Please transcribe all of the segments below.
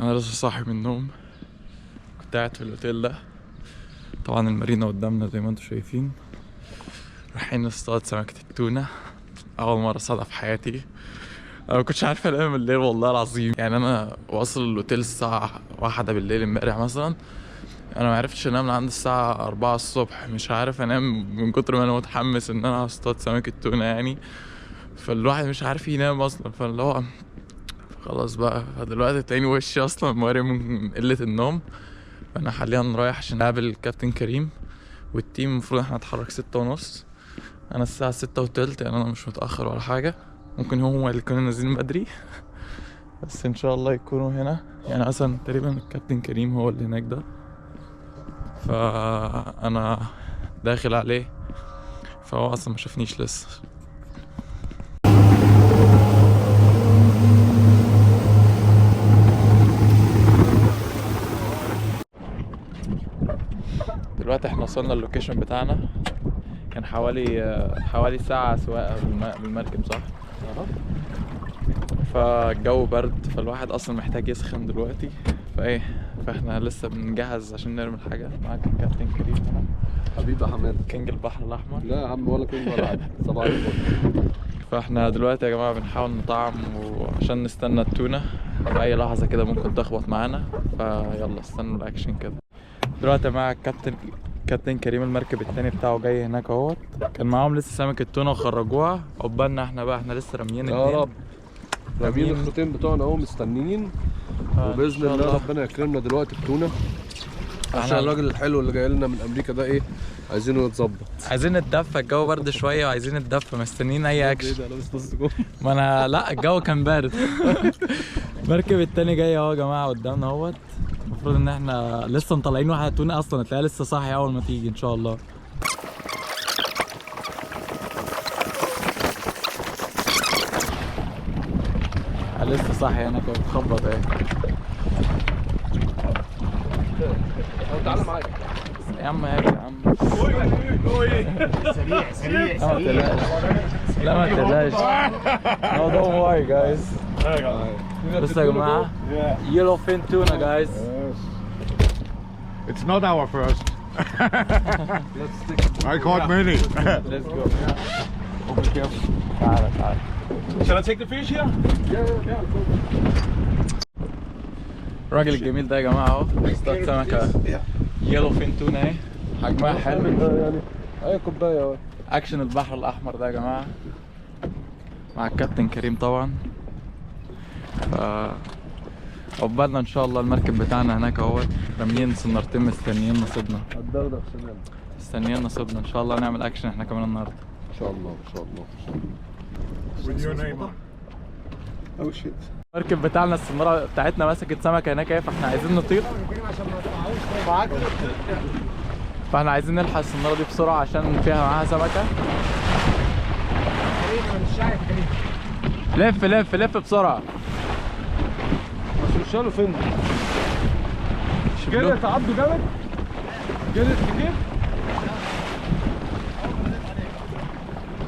انا لسه صاحي من النوم، كنت قاعد في الاوتيل ده. طبعا المارينا قدامنا زي ما انتم شايفين. رايحين نصطاد سمكة التونة، اول مرة اصطادها في حياتي. انا ما كنتش عارف انام الليل والله العظيم. يعني انا واصل الاوتيل الساعة 1 بالليل امبارح مثلا. انا ما عرفتش انام لعند الساعة 4 الصبح، مش عارف انام من كتر ما انا متحمس ان انا هصطاد سمكة تونة يعني. فالواحد مش عارف ينام اصلا، فاللي هو خلاص بقى. دلوقتي تلاقيني وشي اصلا موارم من قلة النوم. فانا حاليا رايح عشان اقابل الكابتن كريم والتيم. المفروض احنا نتحرك 6:30. انا الساعة 6:15، يعني انا مش متأخر ولا حاجة. ممكن هم اللي كانوا نازلين بدري بس ان شاء الله يكونوا هنا. يعني اصلا تقريبا الكابتن كريم هو اللي هناك ده، فانا داخل عليه، فهو اصلا ما شافنيش لسه. دلوقتي احنا وصلنا اللوكيشن بتاعنا. كان حوالي ساعة سواقة بالمركب، صح؟ فالجو برد، فالواحد اصلا محتاج يسخن دلوقتي. فاحنا لسه بنجهز عشان نرمي الحاجة. معاك الكابتن كريم هنا، حبيبي يا حماد. كينج البحر الاحمر. لا يا عم، ولا كينج ولا حاجه. صباح الفل. فاحنا دلوقتي يا جماعة بنحاول نطعم وعشان نستنى التونة. في اي لحظة كده ممكن تخبط معانا، فيلا استنوا الاكشن كده. دلوقتي مع كابتن كريم، المركب التاني بتاعه جاي هناك اهوت. كان معاهم لسه سمكة تونة وخرجوها. عقبالنا احنا بقى، احنا لسه راميين يا اتنين. رب. رامين الخطين بتوعنا اهو مستنيين، وباذن الله ربنا يكرمنا دلوقتي بتونه. عشان الراجل الحلو اللي جاي لنا من امريكا ده عايزينه يتظبط. عايزين نتدفى، الجو برد شويه وعايزين نتدفى، مستنيين اي اكشن. ده لابس نص جوه. ما انا لا، الجو كان بارد. المركب التاني جاي اهو يا جماعه قدامنا اهوت. المفروض ان احنا لسه مطلعين واحده تونه، اصلا هتلاقيها لسه صاحيه اول ما تيجي ان شاء الله. لسه صاحيه هناك بتخبط اهي. تعالى معايا يا عم هاجي يا عم. سريع سريع لا ما تقلقش، لا ما تقلقش. No don't worry guys. بصوا يا جماعه، yellow fin tuna guys. It's not our first. I caught many. Let's go. Be careful. تعالى. Shall I take the fish here? الراجل الجميل ده يا جماعه اهو اصطاد سمكه يلو فين تونه اهي، حجمها حلو. يعني اي كوبايه اهو. اكشن البحر الاحمر ده يا جماعه، مع الكابتن كريم طبعا. عقبالنا ان شاء الله. المركب بتاعنا هناك اهوت، راميين سنارتين مستنيين نصيبنا. الدغدغ شمال. مستنيين نصيبنا ان شاء الله. نعمل اكشن احنا كمان النهارده ان شاء الله ان شاء الله. With your name on. او شيت. المركب بتاعنا السناره بتاعتنا مسكت سمكه هناك اهي، فاحنا عايزين نطير. فاحنا عايزين نلحق السناره دي بسرعه عشان فيها معاها سمكه. لف بسرعه. بس شالوا فين؟ كده تعبوا جامد؟ جلد كتير؟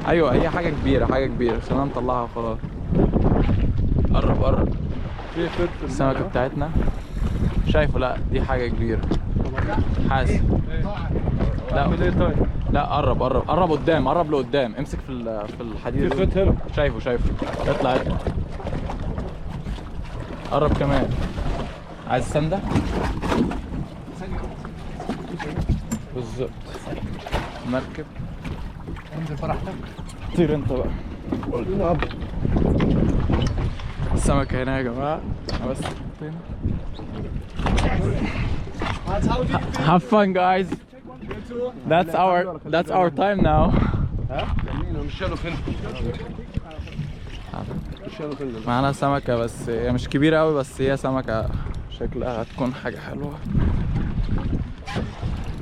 ايوه، هي حاجه كبيره خلينا نطلعها وخلاص. قرب في فت السمكه بتاعتنا. شايفه؟ لا دي حاجه كبيره. حاسب. اعمل ايه طيب؟ لا قرب قدام، قرب لقدام. امسك في الحديد. في فت هنا. شايفه. اطلع. قرب كمان. عايز سنده؟ بالظبط. مركب. انزل براحتك. طير انت بقى. السمكة هنا يا جماعة. بس have fun guys. That's our time now. مش شالوا فين؟ معانا سمكة بس هي مش كبيرة قوي، بس هي سمكة شكلها هتكون حاجة حلوة.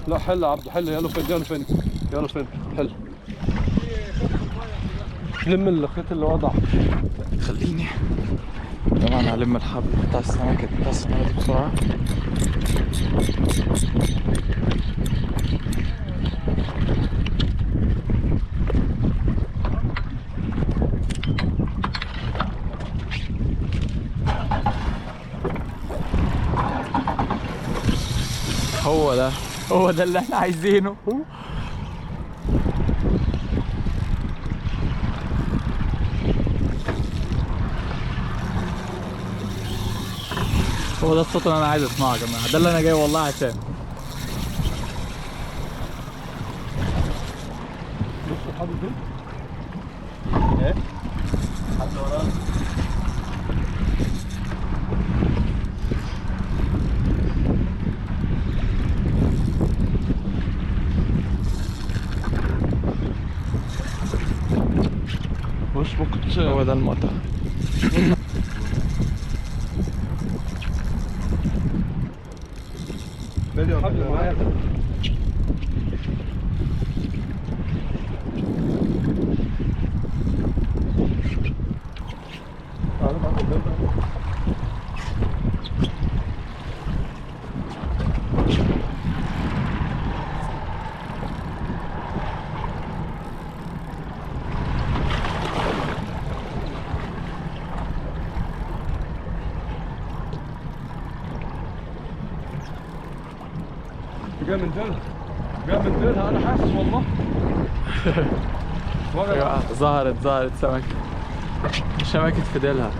لا حل يا عبد، حل. يلا فين حل. لم الخيط اللي وضع. خليني يا جماعة انا هلم الحبل بتاع السمكة دي بسرعة. هو ده اللي احنا عايزينه. هو ده الصوت اللي انا عايز اسمعه يا جماعه، ده اللي انا جاي والله عشان. بص حاطط دول ايه؟ حد ورانا. بص ممكن هو ده المطعم. حبل معايا. جاي من ديلها، جاي من ديلها انا حاسس والله. ظهرت سمكة في ديلها.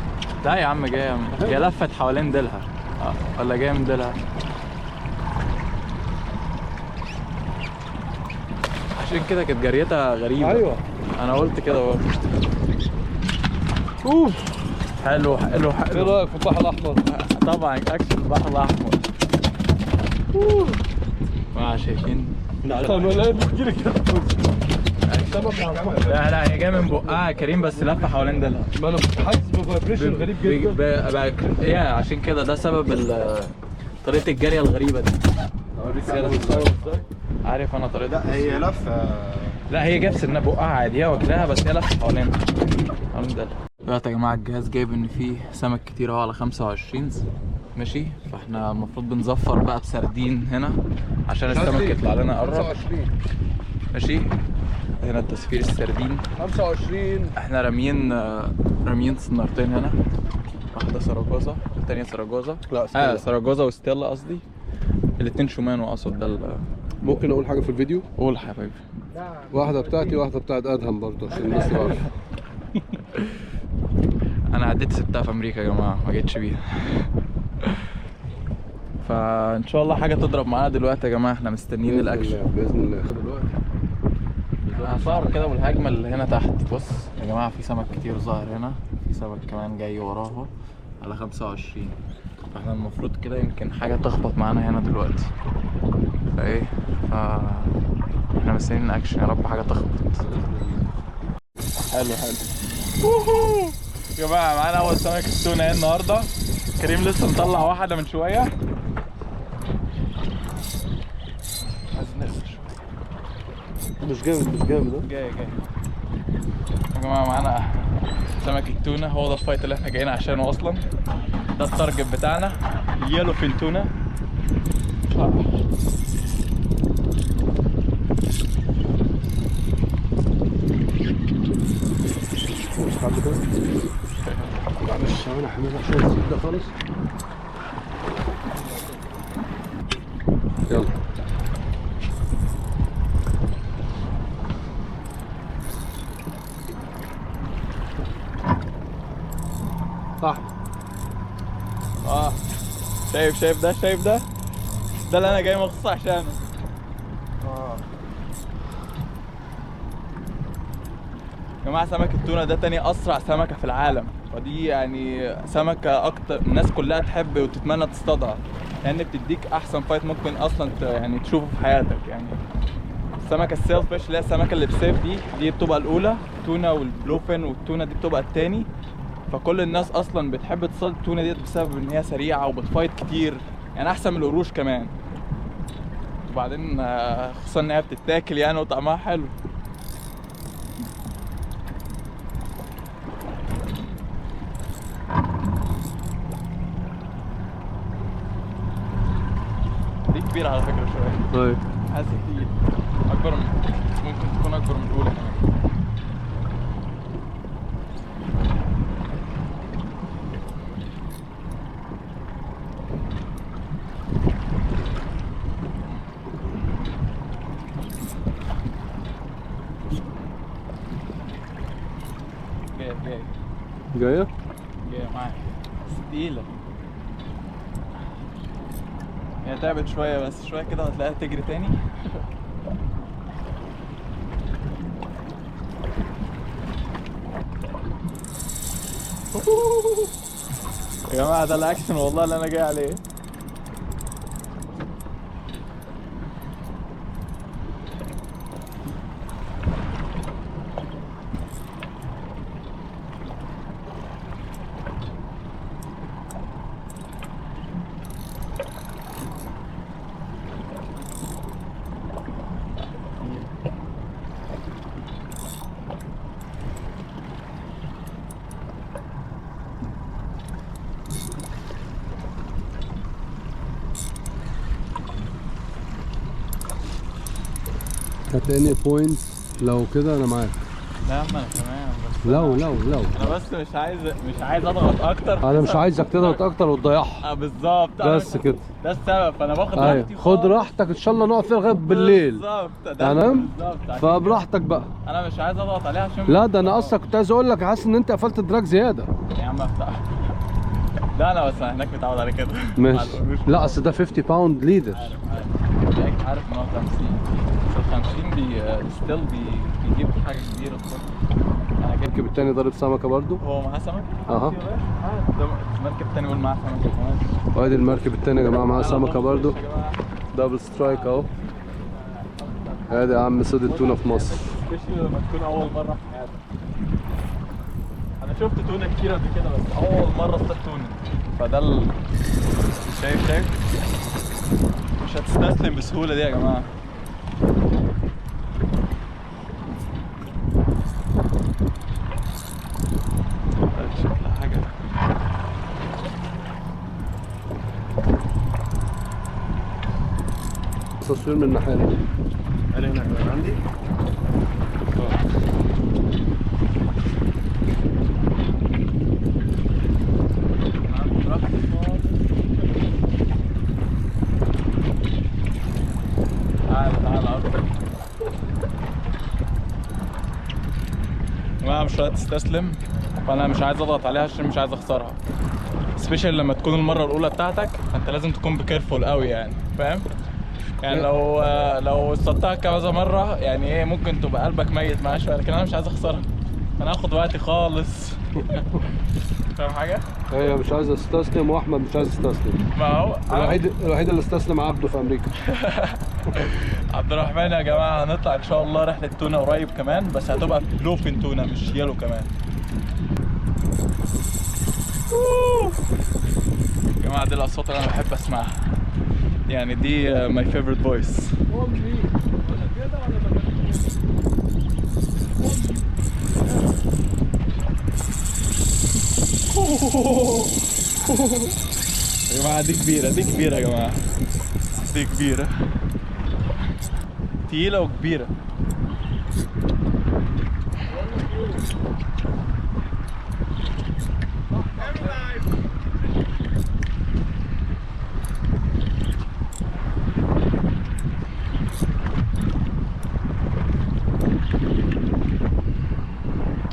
لا يا عم جاية لفت حوالين ديلها. ولا جاية من ديلها. عشان كده كانت جريتها غريبة. ايوه انا قلت كده برضه. اوف حلو. ايه رايك في البحر الاحمر؟ طبعا اكشن البحر الاحمر. ما شايفين. طب ولا بتجيلي كده لا هي جايه من بقها كريم، بس لفه حوالين ديلها. ما انا حاسس بفايبريشن غريب جدا. عشان كده ده سبب طريقه الجريه الغريبه دي. عارف انا طريقتها. لا هي لفه. لا هي جابت ان بقها عادي، هي واكلاها بس هي لفه حوالين ديلها. دلوقتي يا جماعه الجهاز جايب ان فيه سمك كتير اهو على 25 ماشي، فاحنا المفروض بنزفر بقى بسردين هنا عشان السمك يطلع لنا قرب. 25 ماشي. هنا التسفير السردين 25. احنا راميين صنارتين هنا، واحده سراجوزا والتانيه سراجوزا. لا سراجوزا وستيلا قصدي، الاتنين شومان اقصد ده. ممكن اقول حاجه في الفيديو؟ قول يا حبيبي. واحده بتاعتي واحده بتاعت ادهم برضه عشان الناس تعرف. انا عديت سبتها في امريكا يا جماعه، ما جيتش بيها. فان شاء الله حاجه تضرب معانا دلوقتي يا جماعه، احنا مستنيين الاكشن باذن الله. دلوقتي هصور كده والهجمه اللي هنا تحت. بص يا جماعه في سمك كتير ظاهر هنا، في سمك كمان جاي وراها على 25. فاحنا المفروض كده يمكن حاجه تخبط معانا هنا دلوقتي. فايه احنا مستنيين اكشن، يا رب حاجه تخبط. حلو يا جماعه، معانا اول سمك التونه اهي النهارده. كريم لسه مطلع واحده من شويه. عايز نسر. مش جامد جاي يا جماعه. معانا سمك التونه، هو ده الفايت اللي احنا جايين عشانه اصلا. ده التارجت بتاعنا، اليلو فين تونه. معلش انا حميد عشان الزيت ده خالص. يلا صح. شايف ده اللي انا جاي مخصوص عشانه. يا جماعه سمك التونه ده تاني اسرع سمكه في العالم، ودي يعني سمكه اكتر الناس كلها تحب وتتمنى تصطادها، لان يعني بتديك احسن فايت ممكن اصلا يعني تشوفه في حياتك. يعني السمكه السيل فيش اللي هي السمكه اللي بسيف دي بتبقى الاولى، التونه والبلوفين، والتونه دي بتبقى التاني. فكل الناس اصلا بتحب تصطاد التونه ديت بسبب ان هي سريعه وبتفايت كتير، يعني احسن من القروش كمان. وبعدين خصوصا ان هي بتتاكل يعني وطعمها حلو. دي كبيرة على فكرة شوية. طيب حاسس كتير أكبر ممكن تكون أكبر من الأولى كمان. جايه؟ جايه معايا بس تقيله. هي تعبت شويه بس شويه كده هتلاقيها تجري تاني. يا جماعه ده الاكشن والله اللي انا جاي عليه. at any point لو كده انا معاك. لا يا عم انا تمام بس لو انا بس مش عايز اضغط اكتر. انا مش عايزك تضغط اكتر وتضيعها. بالظبط بس كده ده السبب. فانا باخد ايوه راحتي خد خالص. راحتك ان شاء الله نقعد فيها لغايه بالليل. بالظبط تمام بالظبط عشان فبراحتك بقى. انا مش عايز اضغط عليها عشان لا ده انا اصلا كنت عايز اقول لك حاسس ان انت قفلت الدراج زياده. يا عم افتح. لا انا بس هناك متعود على كده. ماشي لا اصل ده 50 باوند ليدر. عارف ان هو 50 بس ال 50 ستيل بيجيب حاجه كبيره الصراحه. انا جاي المركب التاني ضارب سمكه برضو. هو معاه سمكه؟ اها. ده المركب التاني يقول معاه سمكه كمان. وادي المركب التاني يا جماعه معاه سمكه برضو. دبل سترايك اهو. ادي يا عم صيد التونه في مصر. سبيشلي لما تكون اول مره في حياتك. انا شفت تونه كتير قبل كده بس اول مره اصطاد تونه. فده شايف مش هتستسلم بسهوله دي يا جماعه. شكلها حاجه. تصوير من الناحيه دي. انا هنا كمان عندي. تعال اكتر. جماعه مش هتستسلم فانا مش عايز اضغط عليها عشان مش عايز اخسرها. سبيشال لما تكون المره الاولى بتاعتك انت لازم تكون بكيرفول قوي يعني فاهم. يعني لو اصطدتها كذا مره يعني ايه ممكن تبقى قلبك ميت معاها شويه لكن انا مش عايز اخسرها. انا هاخد وقتي خالص. فاهم حاجه؟ هي مش عايز استسلم واحمد مش عايز يستسلم. ما هو الوحيد اللي استسلم عبده في امريكا. عبد الرحمن يا جماعه هنطلع ان شاء الله رحله تونه قريب كمان بس هتبقى بلوفين تونه مش يلو كمان. يا جماعه دي الاصوات اللي انا بحب اسمعها يعني دي ماي فيفورت فويس. يا جماعه دي كبيره يا جماعه. دي كبيره تقيله وكبيره.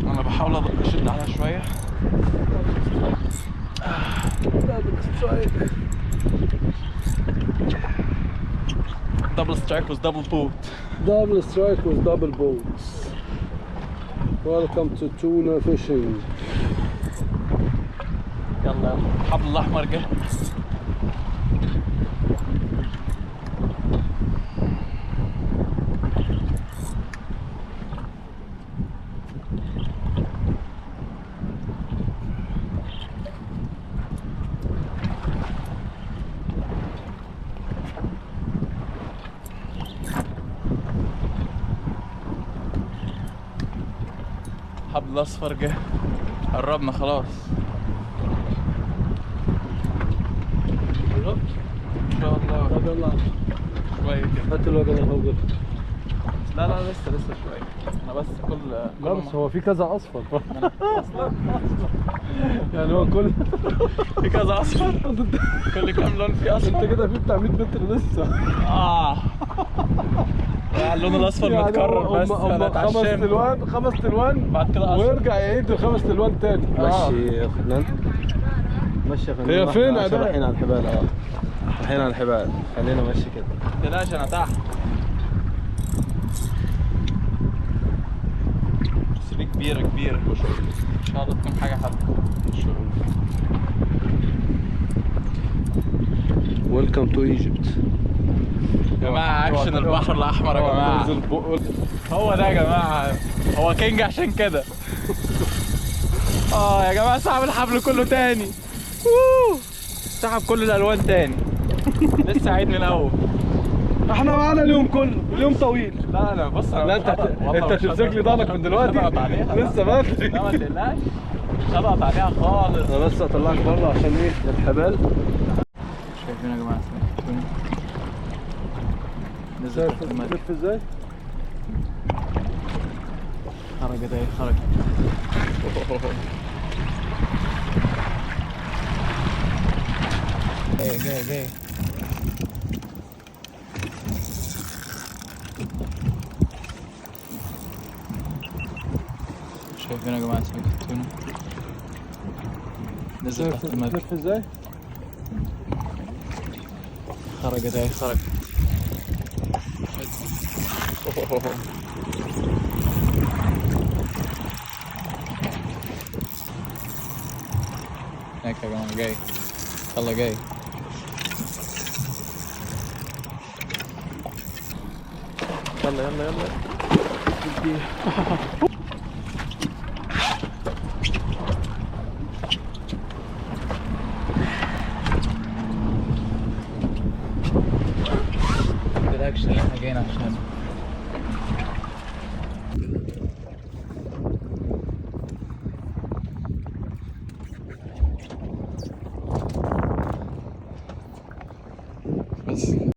انا بحاول اشد عليها شويه. Double strike was double boat. Double strike with double boats. Welcome to tuna fishing. يلا الحبل الاحمر جه. الحبل الاصفر جه. قربنا خلاص. قربت؟ ان شاء الله. طب يلا شويه كده. هات الوجبه الهوجر. لا لسه شويه. انا بس لا بس هو في كذا اصفر. اصلا يعني هو كل في كذا اصفر. كل كام لون في اصفر. انت كده في بتاع 100 متر لسه. اللون الاصفر يعني متكرر بس هم أنا 5 اتعشمت. تلوان 5 تلوان بعد كده أصفر. ويرجع يعيد ال5 تلوان تاني. مشي يا فنان، مشي يا فنان. هي فين عشان أداء؟ رايحين على الحبال. رايحين على الحبال، خلينا مشي كده. متقلقش انا تحت. بس دي كبيرة كبيرة ان شاء الله تكون حاجة حلوة. ويلكم تو ايجيبت. يا جماعة اكشن البحر الاحمر يا جماعة. هو ده يا جماعة، هو كينج عشان كده. يا جماعة سحب الحبل كله تاني. سحب كل الالوان تاني. لسه عيد من الاول. احنا معانا اليوم كله، اليوم طويل. لا انا بص لا انت هتمسك لي ضهرك من دلوقتي. لسه بدري. لا ما تقلقش، مش هضغط عليها خالص. انا بس هطلعك بره عشان ايه الحبال. شايفين يا جماعة سمك نزل تحت المية. شايف ازاي؟ خرجت اهي خرجت. جاي شايفين يا جماعة سمك التونة نزل تحت المية. شايف ازاي؟ خرجت اهي خرجت. هيك يا جماعة جاي، يلا جاي. يلا الاكشن اللي احنا جايين عشانه.